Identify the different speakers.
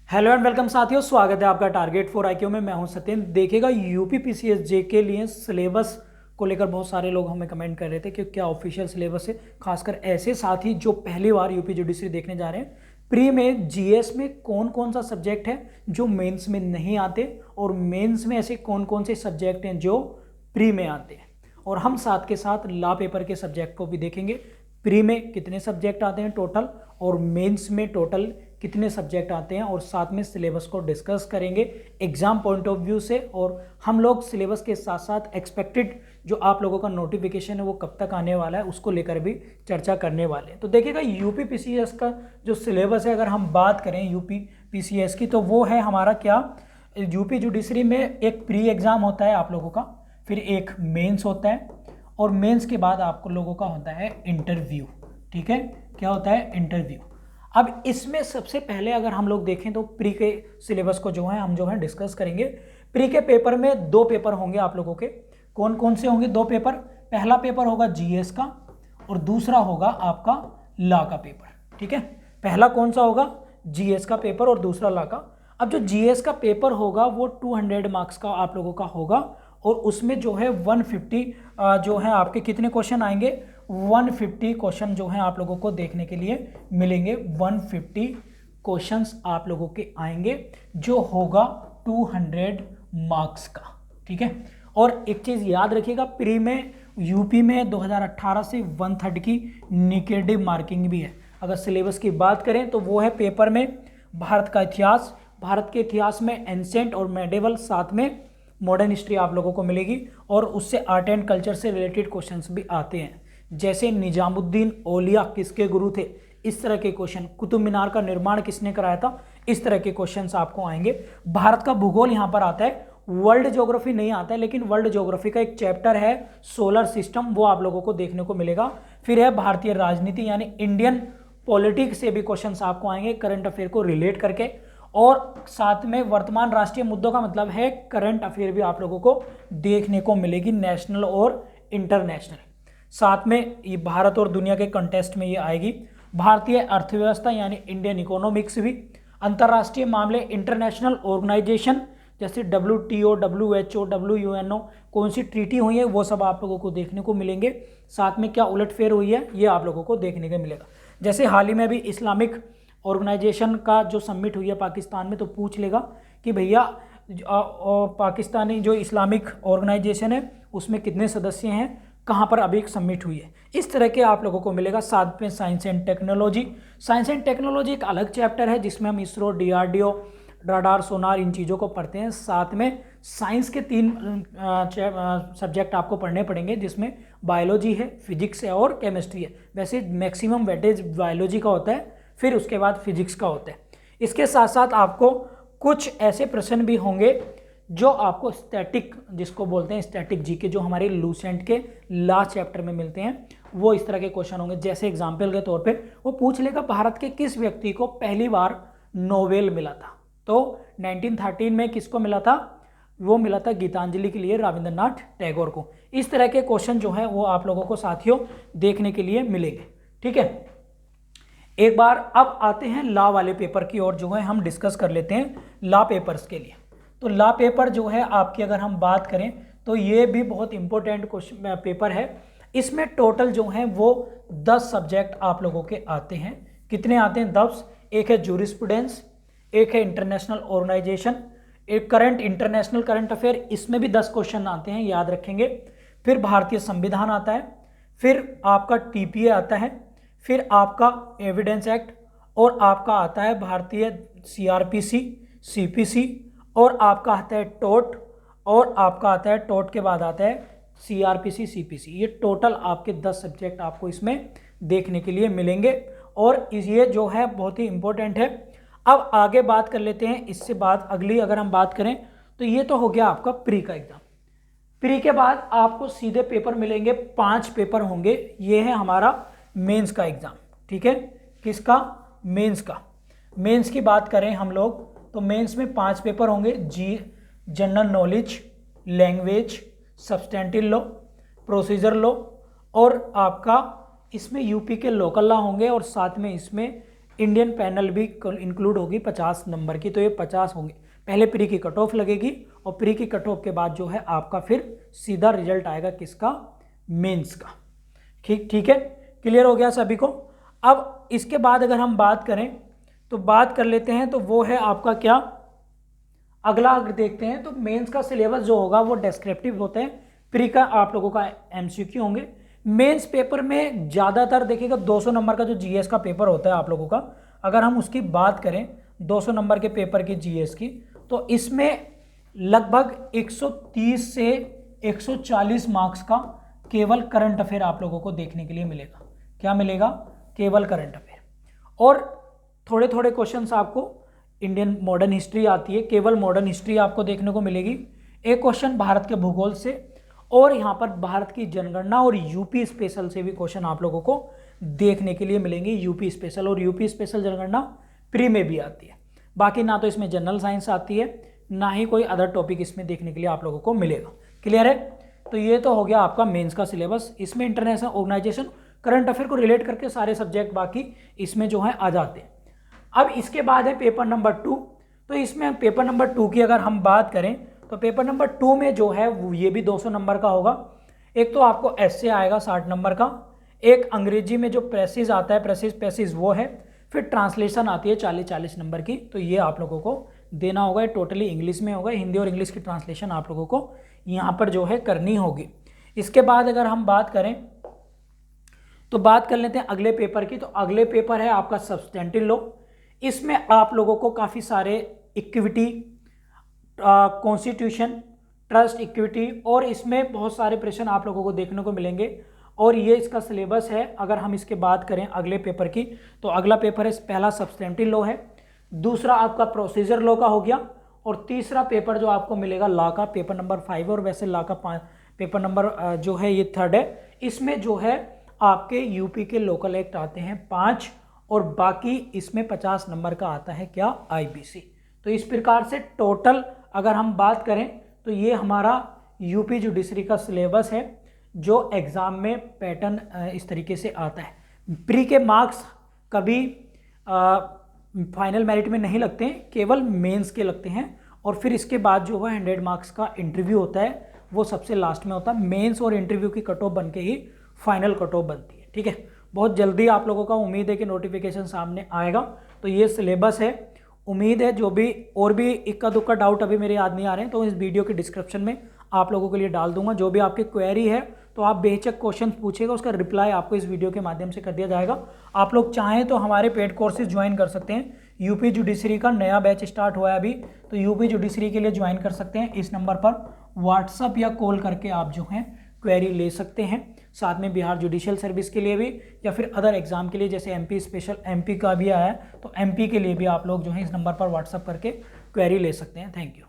Speaker 1: Hello and welcome साथियों, स्वागत है आपका टारगेट फॉर आईक्यू में। मैं हूं सत्येंद्र। देखिएगा यूपी पीसीएस जे के लिए सिलेबस को लेकर बहुत सारे लोग हमें कमेंट कर रहे थे कि क्या ऑफिशियल सिलेबस है, खासकर ऐसे साथी जो पहली बार यूपी जुडिशरी देखने जा रहे हैं। प्री में जीएस में कौन कौन सा सब्जेक्ट है जो मेंस में नहीं आते, और मेंस में ऐसे कौन कौन से सब्जेक्ट हैं जो प्री में आते हैं। और हम साथ के साथ लॉ पेपर के सब्जेक्ट को भी देखेंगे। प्री में कितने सब्जेक्ट आते हैं टोटल, और मेंस में टोटल कितने सब्जेक्ट आते हैं, और साथ में सिलेबस को डिस्कस करेंगे एग्जाम पॉइंट ऑफ व्यू से। और हम लोग सिलेबस के साथ साथ एक्सपेक्टेड जो आप लोगों का नोटिफिकेशन है वो कब तक आने वाला है उसको लेकर भी चर्चा करने वाले हैं। तो देखिएगा यूपी पीसीएस का जो सिलेबस है, अगर हम बात करें यूपी पीसीएस की, तो वो है हमारा क्या, यूपी जुडिशरी में एक प्री एग्जाम होता है आप लोगों का, फिर एक मेंस होता है, और मेंस के बाद आपको लोगों का होता है इंटरव्यू। ठीक है, क्या होता है, इंटरव्यू। अब इसमें सबसे पहले अगर हम लोग देखें तो प्री के सिलेबस को जो है डिस्कस करेंगे। प्री के पेपर में दो पेपर होंगे आप लोगों के। कौन कौन से होंगे? दो पेपर। पहला पेपर होगा जीएस का, और दूसरा होगा आपका लॉ का पेपर। ठीक है, पहला कौन सा होगा? जीएस का पेपर, और दूसरा लॉ का। अब जो जीएस का पेपर होगा वो 200 मार्क्स का आप लोगों का होगा, और उसमें जो है 150 जो है आपके कितने क्वेश्चन आएंगे? 150 क्वेश्चन जो है आप लोगों को देखने के लिए मिलेंगे। 150 क्वेश्चंस आप लोगों के आएंगे, जो होगा 200 मार्क्स का। ठीक है, और एक चीज़ याद रखिएगा, प्री में यूपी में 2018 से 1/3 की निगेटिव मार्किंग भी है। अगर सिलेबस की बात करें तो वो है पेपर में भारत का इतिहास, भारत के इतिहास में एंसेंट और मेडिवल, साथ में मॉडर्न हिस्ट्री आप लोगों को मिलेगी, और उससे आर्ट एंड कल्चर से रिलेटेड क्वेश्चंस भी आते हैं, जैसे निजामुद्दीन औलिया किसके गुरु थे, इस तरह के क्वेश्चन। कुतुब मीनार का निर्माण किसने कराया था, इस तरह के क्वेश्चंस आपको आएंगे। भारत का भूगोल यहाँ पर आता है, वर्ल्ड ज्योग्राफी नहीं आता है, लेकिन वर्ल्ड ज्योग्राफी का एक चैप्टर है सोलर सिस्टम, वो आप लोगों को देखने को मिलेगा। फिर है भारतीय राजनीति, यानी इंडियन पॉलिटिक्स से भी क्वेश्चंस आपको आएंगे, करंट अफेयर को रिलेट करके। और साथ में वर्तमान राष्ट्रीय मुद्दों का मतलब है करंट अफेयर भी आप लोगों को देखने को मिलेगी, नेशनल और इंटरनेशनल। साथ में ये भारत और दुनिया के कंटेस्ट में ये आएगी। भारतीय अर्थव्यवस्था यानी इंडियन इकोनॉमिक्स भी, अंतर्राष्ट्रीय मामले, इंटरनेशनल ऑर्गेनाइजेशन जैसे WTO, WHO, WUNO, कौन सी ट्रीटी हुई है वो सब आप लोगों को देखने को मिलेंगे। साथ में क्या उलटफेर हुई है ये आप लोगों को देखने को मिलेगा। जैसे हाल ही में भी इस्लामिक ऑर्गेनाइजेशन का जो समिट हुई है पाकिस्तान में, तो पूछ लेगा कि भैया पाकिस्तानी जो इस्लामिक ऑर्गेनाइजेशन है उसमें कितने सदस्य हैं, कहाँ पर अभी एक समिट हुई है, इस तरह के आप लोगों को मिलेगा। साथ में science and technology, science and technology एक अलग चैप्टर है जिसमें हम इसरो, DRDO, राडार, सोनार, इन चीज़ों को पढ़ते हैं। साथ में साइंस के 3 सब्जेक्ट आपको पढ़ने पड़ेंगे, जिसमें बायोलॉजी है, फिजिक्स है और केमिस्ट्री है। वैसे मैक्सिमम वेटेज बायोलॉजी का होता है, फिर उसके बाद फिजिक्स का होता है। इसके साथ साथ आपको कुछ ऐसे प्रश्न भी होंगे जो आपको स्टैटिक, जिसको बोलते हैं स्टैटिक जीके, जो हमारे लूसेंट के लास्ट चैप्टर में मिलते हैं, वो इस तरह के क्वेश्चन होंगे। जैसे एग्जाम्पल के तौर पे वो पूछ लेगा भारत के किस व्यक्ति को पहली बार नोबेल मिला था, तो 1913 में किसको मिला था? वो मिला था गीतांजलि के लिए रविंद्रनाथ टैगोर को। इस तरह के क्वेश्चन जो है वो आप लोगों को साथियों देखने के लिए मिलेंगे। ठीक है, एक बार अब आते हैं लॉ वाले पेपर की ओर, जो है हम डिस्कस कर लेते हैं लॉ पेपर्स के लिए। तो लॉ पेपर जो है आपकी अगर हम बात करें तो ये भी बहुत इंपॉर्टेंट क्वेश्चन पेपर है। इसमें टोटल जो है वो 10 सब्जेक्ट आप लोगों के आते हैं। कितने आते हैं? 10। एक है जूरिस्प्रूडेंस, एक है इंटरनेशनल ऑर्गेनाइजेशन, एक करंट, इंटरनेशनल करंट अफेयर, इसमें भी 10 क्वेश्चन आते हैं, याद रखेंगे। फिर भारतीय संविधान आता है, फिर आपका TPA आता है, फिर आपका एविडेंस एक्ट, और आपका आता है भारतीय CRPC, CPC, और आपका आता है टोट, और आपका आता है टोट के बाद आता है CRPC, CPC। ये टोटल आपके 10 सब्जेक्ट आपको इसमें देखने के लिए मिलेंगे, और ये जो है बहुत ही इंपॉर्टेंट है। अब आगे बात कर लेते हैं, इससे बाद अगली अगर हम बात करें तो ये तो हो गया आपका प्री का एग्जाम। प्री के बाद आपको सीधे पेपर मिलेंगे, 5 पेपर होंगे। ये है हमारा मेंस का एग्जाम। ठीक है, किसका? मेंस का। मेंस की बात करें हम लोग तो मेंस में 5 पेपर होंगे। General knowledge, language, substantive law, procedure law, और आपका इसमें यूपी के लोकल लॉ होंगे, और साथ में इसमें इंडियन पैनल भी इंक्लूड होगी 50 नंबर की, तो ये 50 होंगे। पहले प्री की कट ऑफ लगेगी और प्री की कट ऑफ के बाद जो है आपका फिर सीधा रिजल्ट आएगा किसका, मेंस का। ठीक है, क्लियर हो गया सभी को। अब इसके बाद अगर हम बात करें तो बात कर लेते हैं, तो वो है आपका क्या, अगला अगर देखते हैं तो मेंस का सिलेबस जो होगा वो डिस्क्रिप्टिव होते हैं, प्री का आप लोगों का एमसीक्यू होंगे। मेंस पेपर में ज़्यादातर देखिएगा 200 नंबर का जो जीएस का पेपर होता है आप लोगों का, अगर हम उसकी बात करें 200 नंबर के पेपर की जीएस की, तो इसमें लगभग 130 से 140 मार्क्स का केवल करंट अफेयर आप लोगों को देखने के लिए मिलेगा। क्या मिलेगा, केवल करंट अफेयर। और थोड़े थोड़े क्वेश्चंस आपको इंडियन मॉडर्न हिस्ट्री आती है, केवल मॉडर्न हिस्ट्री आपको देखने को मिलेगी। एक क्वेश्चन भारत के भूगोल से, और यहाँ पर भारत की जनगणना और यूपी स्पेशल से भी क्वेश्चन आप लोगों को देखने के लिए मिलेंगे। यूपी स्पेशल और यूपी स्पेशल जनगणना प्री में भी आती है। बाकी ना तो इसमें जनरल साइंस आती है, ना ही कोई अदर टॉपिक इसमें देखने के लिए आप लोगों को मिलेगा। क्लियर है, तो ये तो हो गया आपका मेंस का सिलेबस। इसमें इंटरनेशनल ऑर्गेनाइजेशन, करंट अफेयर को रिलेट करके सारे सब्जेक्ट बाकी इसमें जो है आ जाते हैं। अब इसके बाद है पेपर नंबर 2। तो इसमें पेपर नंबर 2 की अगर हम बात करें तो पेपर नंबर 2 में जो है ये भी 200 नंबर का होगा। एक तो आपको एस्से आएगा 60 नंबर का, एक अंग्रेजी में जो प्रेसिस आता है, प्रेसिस वो है, फिर ट्रांसलेशन आती है 40 नंबर की, तो ये आप लोगों को देना होगा। टोटली इंग्लिश में होगा, हिंदी और इंग्लिश की ट्रांसलेशन आप लोगों को यहाँ पर जो है करनी होगी। इसके बाद अगर हम बात करें तो बात कर लेते हैं अगले पेपर की। तो अगले पेपर है आपका सब्सटेंटिव लॉ। इसमें आप लोगों को काफ़ी सारे इक्विटी, कॉन्स्टिट्यूशन, ट्रस्ट, इक्विटी, और इसमें बहुत सारे प्रश्न आप लोगों को देखने को मिलेंगे। और ये इसका सिलेबस है। अगर हम इसके बात करें अगले पेपर की, तो अगला पेपर है, पहला सब्सटेंटिव लॉ है, दूसरा आपका प्रोसीजर लॉ का हो गया, और तीसरा पेपर जो आपको मिलेगा लॉ का, पेपर नंबर 5। और वैसे लॉ का पेपर नंबर जो है ये 3rd है। इसमें जो है आपके यूपी के लोकल एक्ट आते हैं 5, और बाकी इसमें 50 नंबर का आता है क्या, आईबीसी। तो इस प्रकार से टोटल अगर हम बात करें तो ये हमारा यूपी जुडिशरी का सिलेबस है, जो एग्ज़ाम में पैटर्न इस तरीके से आता है। प्री के मार्क्स कभी फाइनल मेरिट में नहीं लगते हैं, केवल मेंस के लगते हैं। और फिर इसके बाद जो है 100 मार्क्स का इंटरव्यू होता है, वो सबसे लास्ट में होता है। मेंस और इंटरव्यू की कट ऑफ बन के ही फाइनल कट ऑफ बनती है। ठीक है, बहुत जल्दी आप लोगों का उम्मीद है कि नोटिफिकेशन सामने आएगा। तो ये सिलेबस है। उम्मीद है जो भी और भी इक्का दुक्का डाउट अभी मेरे याद नहीं आ रहे हैं तो इस वीडियो के डिस्क्रिप्शन में आप लोगों के लिए डाल दूंगा। जो भी आपकी क्वेरी है तो आप बेहिचक क्वेश्चन पूछेगा, उसका रिप्लाई आपको इस वीडियो के माध्यम से कर दिया जाएगा। आप लोग चाहें तो हमारे पेड कोर्सेज ज्वाइन कर सकते हैं। यूपी जुडिशरी का नया बैच स्टार्ट हुआ है अभी, तो यूपी जुडिशरी के लिए ज्वाइन कर सकते हैं। इस नंबर पर व्हाट्सअप या कॉल करके आप जो हैं क्वेरी ले सकते हैं। साथ में बिहार जुडिशियल सर्विस के लिए भी, या फिर अदर एग्जाम के लिए, जैसे एमपी स्पेशल एमपी का भी आया है, तो एमपी के लिए भी आप लोग जो है इस नंबर पर व्हाट्सअप करके क्वेरी ले सकते हैं। Thank you.